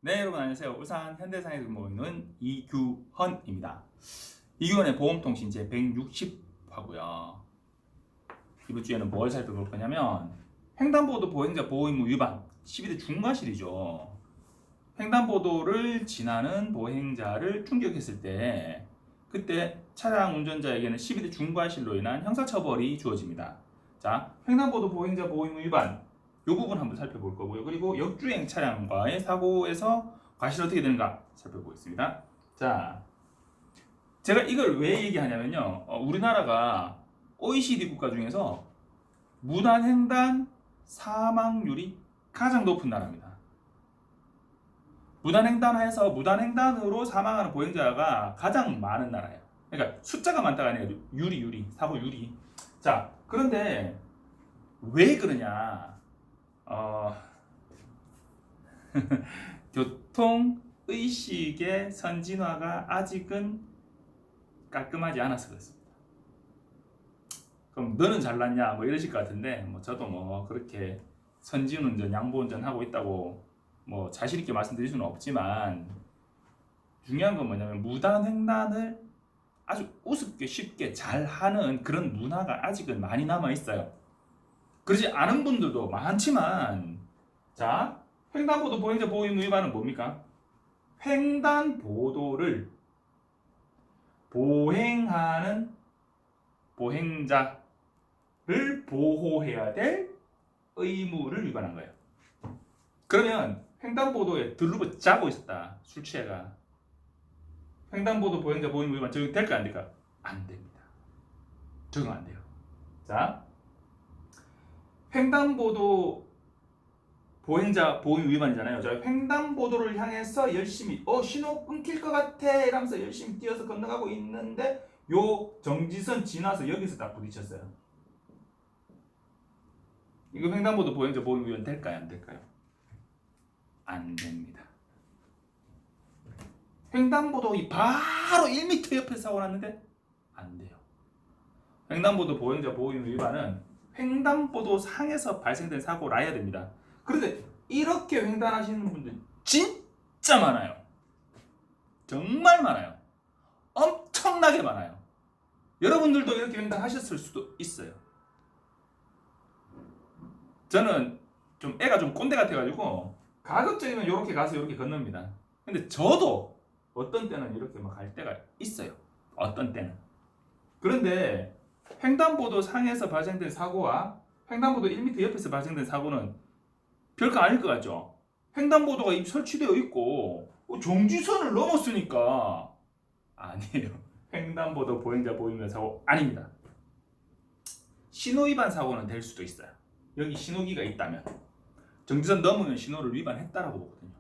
네, 여러분 안녕하세요. 울산 현대사에서 근무하고 있는 이규헌입니다. 이규헌의 보험통신 제 160화고요. 이번 주에는 뭘 살펴볼 거냐면 횡단보도 보행자 보호의무 위반 12대 중과실이죠. 횡단보도를 지나는 보행자를 충격했을 때 그때 차량 운전자에게는 12대 중과실로 인한 형사처벌이 주어집니다. 자, 횡단보도 보행자 보호의무 위반 이 부분 한번 살펴볼 거고요. 그리고 역주행 차량과의 사고에서 과실 어떻게 되는가 살펴보겠습니다. 자, 제가 이걸 왜 얘기하냐면요. 우리나라가 OECD 국가 중에서 무단횡단 사망률이 가장 높은 나라입니다. 무단횡단해서 무단횡단으로 사망하는 보행자가 가장 많은 나라예요. 그러니까 숫자가 많다가 아니라 사고 율이. 자, 그런데 왜 그러냐? 교통의식의 선진화가 아직은 깔끔하지 않아서 그렇습니다. 그럼 너는 잘났냐? 뭐 이러실 것 같은데, 저도 그렇게 선진운전, 양보운전 하고 있다고 자신있게 말씀드릴 수는 없지만, 중요한 건 뭐냐면, 무단횡단을 아주 우습게 쉽게 잘하는 그런 문화가 아직은 많이 남아있어요. 그러지 않은 분들도 많지만, 자, 횡단보도 보행자 보호의무 위반은 뭡니까? 횡단보도를 보행하는 보행자를 보호해야 될 의무를 위반한 거예요. 그러면 횡단보도에 들르고 자고 있었다. 술 취해가. 횡단보도 보행자 보호의무 위반 적용 될까 안 될까? 안 됩니다. 적용 안 돼요. 자, 횡단보도 보행자 보호의무 위반이잖아요. 저 횡단보도를 향해서 열심히 신호 끊길 것 같아 이러면서 열심히 뛰어서 건너가고 있는데 요 정지선 지나서 여기서 딱 부딪혔어요. 이거 횡단보도 보행자 보호의무 위반 될까요? 안 될까요? 안 됩니다. 횡단보도 바로 1m 옆에 사고 났는데 안 돼요. 횡단보도 보행자 보호의무 위반은 횡단보도 상에서 발생된 사고라야 됩니다. 그런데 이렇게 횡단하시는 분들 진짜 많아요. 정말 많아요. 엄청나게 많아요. 여러분들도 이렇게 횡단하셨을 수도 있어요. 저는 좀 애가 좀 꼰대 같아가지고 가급적이면 이렇게 가서 이렇게 건넙니다. 근데 저도 어떤 때는 이렇게 갈 때가 있어요. 어떤 때는. 그런데 횡단보도 상에서 발생된 사고와 횡단보도 1m 옆에서 발생된 사고는 별거 아닐 것 같죠? 횡단보도가 설치되어 있고 정지선을 넘었으니까 아니에요. 횡단보도 보행자 보호의무 사고 아닙니다. 신호위반 사고는 될 수도 있어요. 여기 신호기가 있다면 정지선 넘으면 신호를 위반했다라고 보거든요.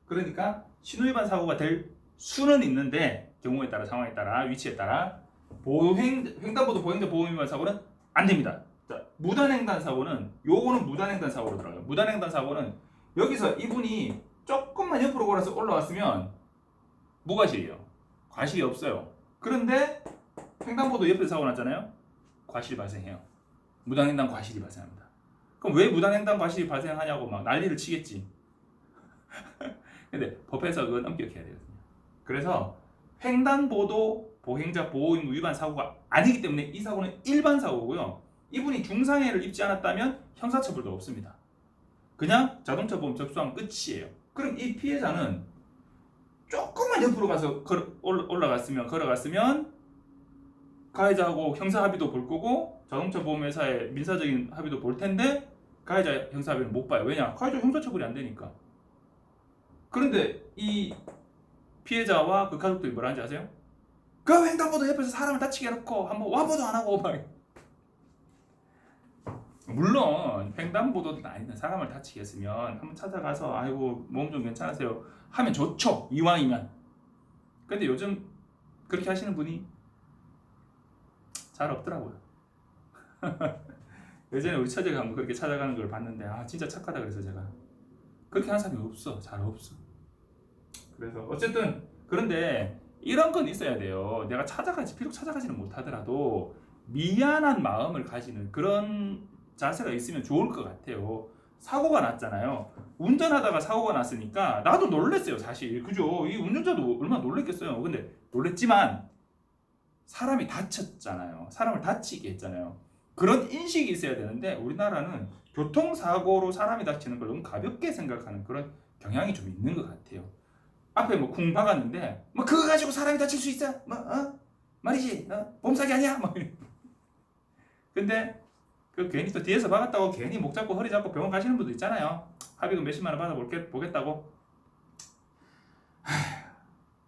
그러니까 신호위반 사고가 될 수는 있는데 경우에 따라 상황에 따라 위치에 따라 횡단보도 보행자 보호의무 사고는 안 됩니다. 자, 무단횡단 사고는 요거는 무단횡단 사고로 들어가요. 무단횡단 사고는 여기서 이분이 조금만 옆으로 걸어서 올라왔으면 무과실이에요. 과실이 없어요. 그런데 횡단보도 옆에서 사고 났잖아요. 과실이 발생해요. 무단횡단 과실이 발생합니다. 그럼 왜 무단횡단 과실이 발생하냐고 막 난리를 치겠지. 근데 법에서 그건 엄격해야 되거든요. 그래서 횡단보도 보행자 보호의무 위반 사고가 아니기 때문에 이 사고는 일반 사고고요. 이분이 중상해를 입지 않았다면 형사처벌도 없습니다. 그냥 자동차 보험 접수하면 끝이에요. 그럼 이 피해자는 조금만 옆으로 가서 걸어갔으면 가해자하고 형사 합의도 볼 거고 자동차 보험회사의 민사적인 합의도 볼 텐데 가해자 형사 합의는 못 봐요. 왜냐? 가해자 형사처벌이 안 되니까. 그런데 이 피해자와 그 가족들이 뭐라 하는지 아세요? 그 횡단보도 옆에서 사람을 다치게 해놓고 한번 와보도 안 하고 막. 물론 횡단보도든 아니든 사람을 다치게 했으면 한번 찾아가서 아이고 몸 좀 괜찮으세요 하면 좋죠. 이왕이면. 근데 요즘 그렇게 하시는 분이 잘 없더라고요. 예전에 우리 처제가 한번 그렇게 찾아가는 걸 봤는데 진짜 착하다 그래서 제가 그렇게 하는 사람이 없어. 잘 없어. 그래서 어쨌든 그런데 이런 건 있어야 돼요. 내가 비록 찾아가지는 못하더라도 미안한 마음을 가지는 그런 자세가 있으면 좋을 것 같아요. 사고가 났잖아요. 운전하다가 사고가 났으니까 나도 놀랬어요, 사실. 그죠? 이 운전자도 얼마나 놀랬겠어요. 근데 놀랬지만 사람이 다쳤잖아요. 사람을 다치게 했잖아요. 그런 인식이 있어야 되는데 우리나라는 교통사고로 사람이 다치는 걸 너무 가볍게 생각하는 그런 경향이 좀 있는 것 같아요. 앞에 뭐 쿵 박았는데 뭐 그거 가지고 사람이 다칠 수 있어? 뭐 말이지? 보험사기 아니야? 뭐 근데 그 괜히 또 뒤에서 박았다고 괜히 목 잡고 허리 잡고 병원 가시는 분도 있잖아요. 합의금 몇십만 원 받아보겠다고.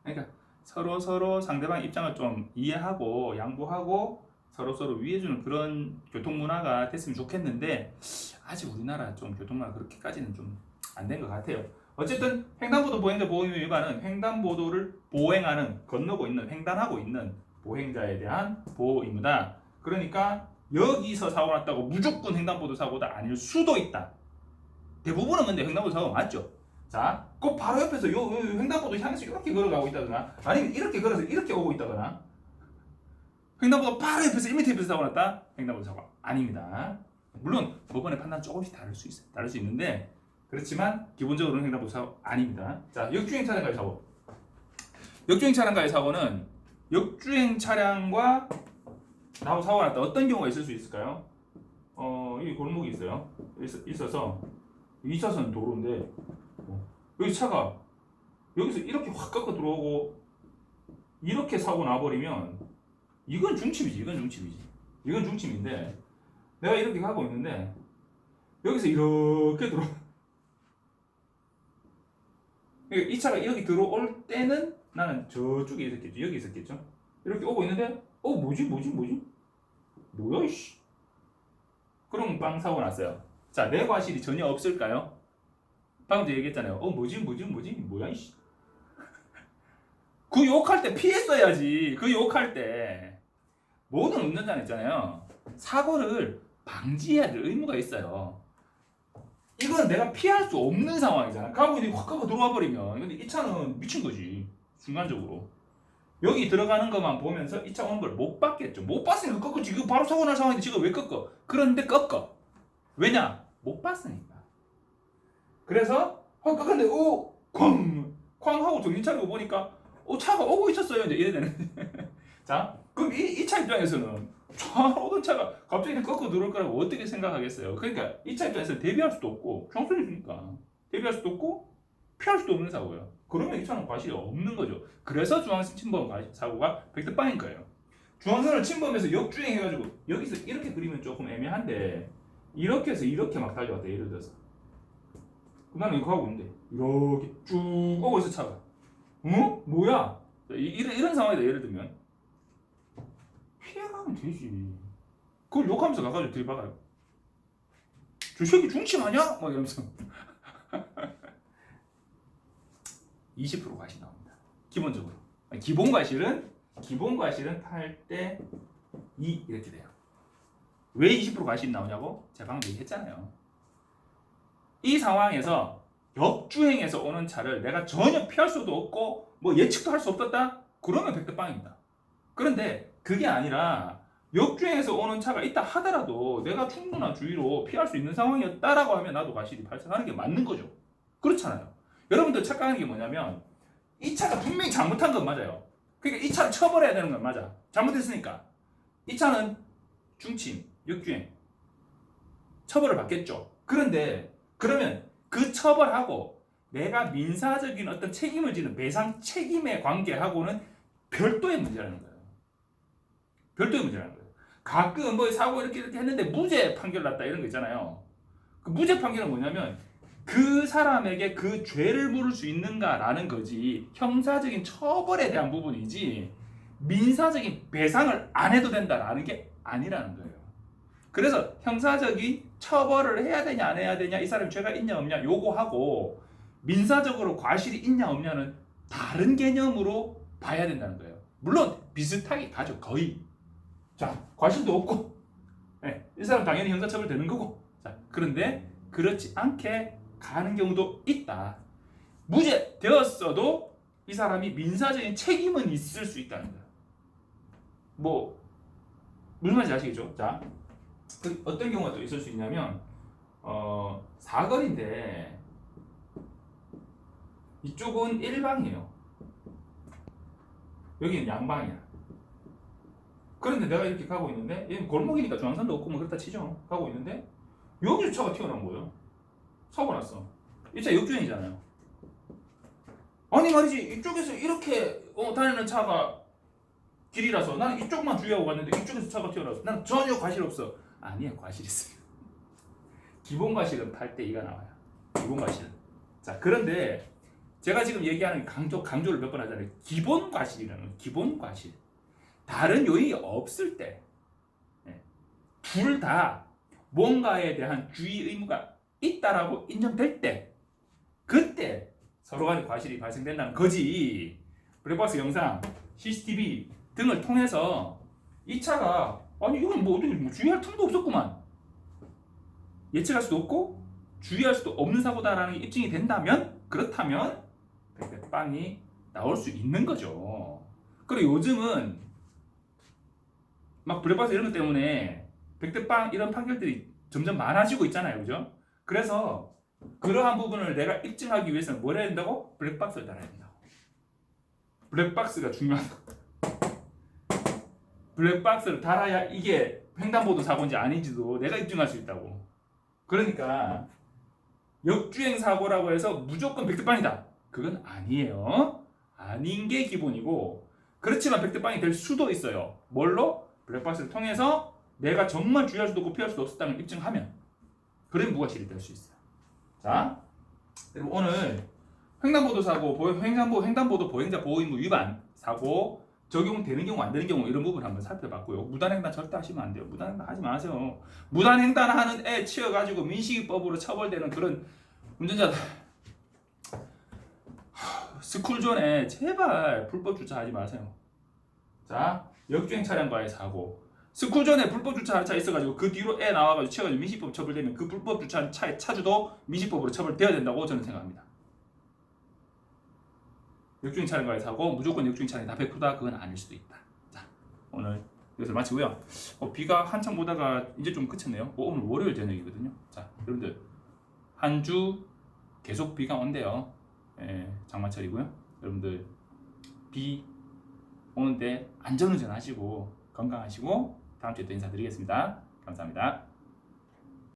그러니까 서로 상대방 입장을 좀 이해하고 양보하고 서로 위해주는 그런 교통 문화가 됐으면 좋겠는데 아직 우리나라 좀 교통 문화 그렇게까지는 좀 안 된 것 같아요. 어쨌든 횡단보도 보행자 보호 위반은 횡단보도를 보행하는 건너고 있는 횡단하고 있는 보행자에 대한 보호 의무다. 그러니까 여기서 사고 났다고 무조건 횡단보도 사고가 아닐 수도 있다. 대부분은 근데 횡단보도 사고가 맞죠. 자, 그 바로 옆에서 요 횡단보도 향해서 이렇게 걸어가고 있다거나 아니면 이렇게 걸어서 이렇게 오고 있다거나 횡단보도 바로 옆에서 1m 옆에서 사고 났다? 횡단보도 사고 아닙니다. 물론 법원의 판단 조금씩 다를 수 있어요. 다를 수 있는데 그렇지만 기본적으로는 횡단보도 사고 아닙니다. 자, 역주행 차량과의 사고. 역주행 차량과의 사고는 역주행 차량과 나하고 사고가 났다. 어떤 경우가 있을 수 있을까요? 이 골목이 있어요. 있어서 2차선 도로인데 여기 차가 여기서 이렇게 확 깎아 들어오고 이렇게 사고 나버리면 이건 중침이지. 이건 중침인데 내가 이렇게 가고 있는데 여기서 이렇게 들어. 그러니까 이 차가 여기 들어올 때는 나는 저쪽에 있었겠죠. 여기 있었겠죠. 이렇게 오고 있는데 뭐지? 뭐야 이씨. 그럼 빵 사고 났어요. 자, 내 과실이 전혀 없을까요? 방금 얘기했잖아요. 뭐지? 뭐야 이씨. 그 욕할 때 피했어야지. 그 욕할 때 모든 운전자는 있잖아요. 사고를 방지해야 될 의무가 있어요. 이건 내가 피할 수 없는 상황이잖아. 가고 있는데 확 가고 들어와 버리면. 근데 이 차는 미친 거지. 순간적으로. 여기 들어가는 것만 보면서 이 차 오는 걸 못 봤겠죠. 못 봤으니까 꺾어. 지금 바로 사고 날 상황인데 지금 왜 꺾어? 그런데 꺾어. 왜냐? 못 봤으니까. 그래서 근데 쾅 하고 정신 차리고 보니까 차가 오고 있었어요. 이제 이래 되는. 자, 그럼 이 차 입장에서는 차 오던 차가 갑자기 꺾어 들어올 거라고 어떻게 생각하겠어요? 그러니까 이 차 입장에서 대비할 수도 없고 청소년이니까 대비할 수도 없고 피할 수도 없는 사고예요. 그러면 이 차는 과실이 없는 거죠. 그래서 중앙선 침범 사고가 100대 빵인 거예요. 중앙선을 침범해서 역주행해가지고 여기서 이렇게 그리면 조금 애매한데 이렇게 해서 이렇게 막 달려왔다. 예를 들어서 나는 이거 하고 있는데 이렇게 쭉 오고 있어 차가. 뭐야? 이런 상황이다. 예를 들면 피해가면 되지. 그걸 욕하면서 가가지고 들이박아요. 저 새끼 중침 아냐? 막 이러면서 20% 과실 나옵니다. 기본적으로. 기본 과실은 8대 2 이렇게 돼요. 왜 20% 과실이 나오냐고? 제가 방금 얘기했잖아요. 이 상황에서 역주행해서 오는 차를 내가 전혀 피할 수도 없고 뭐 예측도 할 수 없었다? 그러면 100대 빵입니다. 그런데 그게 아니라 역주행해서 오는 차가 있다 하더라도 내가 충분한 주의로 피할 수 있는 상황이었다라고 하면 나도 과실이 발생하는 게 맞는 거죠. 그렇잖아요. 여러분들 착각하는 게 뭐냐면 이 차가 분명히 잘못한 건 맞아요. 그러니까 이 차를 처벌해야 되는 건 맞아. 잘못했으니까. 이 차는 중침, 역주행 처벌을 받겠죠. 그런데 그러면 그 처벌하고 내가 민사적인 어떤 책임을 지는 배상 책임의 관계하고는 별도의 문제라는 거예요. 별도의 문제라는 거예요. 가끔 뭐 사고 이렇게 했는데 무죄 판결 났다 이런 거 있잖아요. 그 무죄 판결은 뭐냐면 그 사람에게 그 죄를 물을 수 있는가라는 거지 형사적인 처벌에 대한 부분이지 민사적인 배상을 안 해도 된다라는 게 아니라는 거예요. 그래서 형사적인 처벌을 해야 되냐 안 해야 되냐 이 사람이 죄가 있냐 없냐 요거하고 민사적으로 과실이 있냐 없냐는 다른 개념으로 봐야 된다는 거예요. 물론 비슷하게 가죠. 거의. 자, 과실도 없고 이 사람 당연히 형사처벌 되는 거고. 자, 그런데 그렇지 않게 가는 경우도 있다. 무죄 되었어도 이 사람이 민사적인 책임은 있을 수 있다는 거예요. 무슨 말인지 아시겠죠? 자, 어떤 경우가 또 있을 수 있냐면 사거리인데 이쪽은 1방이에요. 여기는 양방이야. 그런데 내가 이렇게 가고 있는데 얘는 골목이니까 중앙선도 없고 뭐 그렇다 치죠. 가고 있는데 여기서 차가 튀어나온 거예요. 사고 났어. 이 차 역주행이잖아요. 아니 말이지 이쪽에서 이렇게 다니는 차가 길이라서 나는 이쪽만 주의하고 갔는데 이쪽에서 차가 튀어나왔어. 난 전혀 과실 없어. 아니야, 과실 있어요. 기본 과실은 8대 2가 나와요. 기본 과실은. 자, 그런데 제가 지금 얘기하는 강조를 몇 번 하잖아요. 기본 과실이라는 기본 과실. 다른 요인이 없을 때, 둘 다 뭔가에 대한 주의 의무가 있다라고 인정될 때, 그때 서로 간의 과실이 발생된다는 거지. 블랙박스 영상, CCTV 등을 통해서 이 차가 아니 이건 뭐 어떻게 뭐 주의할 틈도 없었구만. 예측할 수도 없고 주의할 수도 없는 사고다라는 게 입증이 된다면 그렇다면 백대빵이 나올 수 있는 거죠. 그리고 요즘은 막 블랙박스 이런 것 때문에 백대빵 이런 판결들이 점점 많아지고 있잖아요, 그죠? 그래서 그러한 부분을 내가 입증하기 위해서는 뭘 해야 된다고? 블랙박스를 달아야 된다고. 블랙박스가 중요하다. 블랙박스를 달아야 이게 횡단보도 사고인지 아닌지도 내가 입증할 수 있다고. 그러니까 역주행 사고라고 해서 무조건 백대빵이다. 그건 아니에요. 아닌 게 기본이고, 그렇지만 백대빵이 될 수도 있어요. 뭘로? 블랙박스를 통해서 내가 정말 주의할 수도 없고 피할 수도 없었다는 걸 입증하면 그런 무과실이 될 수 있어요. 자, 그리고 오늘 횡단보도 사고, 횡단보도 보행자 보호의무 위반 사고 적용되는 경우 안 되는 경우 이런 부분 한번 살펴봤고요. 무단횡단 절대 하시면 안 돼요. 무단횡단 하지 마세요. 무단횡단하는 애 치여가지고 민식이법으로 처벌되는 그런 운전자들 스쿨존에 제발 불법 주차하지 마세요. 자, 역주행 차량과의 사고. 스쿨존에 불법 주차한 차 있어가지고 그 뒤로 애 나와가지고 치여가지고 민식법 처벌되면 그 불법 주차한 차의 차주도 민식법으로 처벌되어야 된다고 저는 생각합니다. 역주행 차량과의 사고, 무조건 역주행 차량이 다 100%다 그건 아닐 수도 있다. 자, 오늘 여기서 마치고요. 비가 한참 오다가 이제 좀 그쳤네요. 오늘 월요일 저녁이거든요. 자, 여러분들 한 주 계속 비가 온대요. 장마철이고요. 여러분들 비 오는데 안전운전 하시고 건강하시고 다음 주에 또 인사드리겠습니다. 감사합니다.